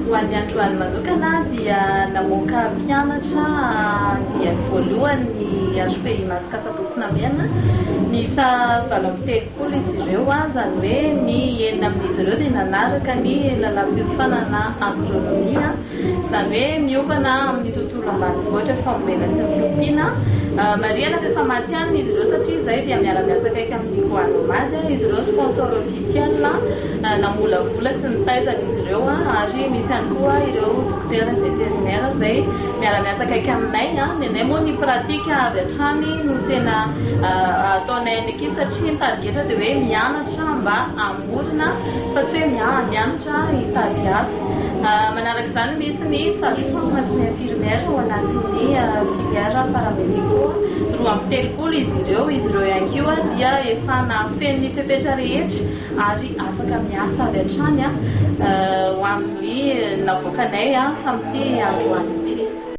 Hoan'ny Andraony manokana dia namoaka mpianatra dia voalohany HP Masakasabosina nisa valom-telopolo izy ireo zany hoe ny enina amin'izy ireo dia nanaraka ny lalam-piofanana Andraony zany hoe miokana amin'ny tontolo ambanivohitra Fambolana sy ny Fiompiana. Mariana rehefa maty any izy ireo satria izay dia miara-miasa akaiky amin'ny voalohany izy ireo sponsor ofisialy namolavola sy ny taizana izy ireo ary misy ihany koa ireo dokotera veterinaire izay miara-miasa akaiky aminay nenay moa ny pratika avy hatrany no tena ataonay an'eky satria ny targeta dia hoe mianatra mba amorona fa tsy hoe mianatra hitady asa. Manaraka izany misy ny sage-femme sy ny infirmière ao anatin'ny filière paramédico roa amby telopolo izy ireo ihany koa dia efa nafeny ny fepetra rehetra ary afaka miasa avy hatrany ho amin'ny navoakanay samty Andraony ity.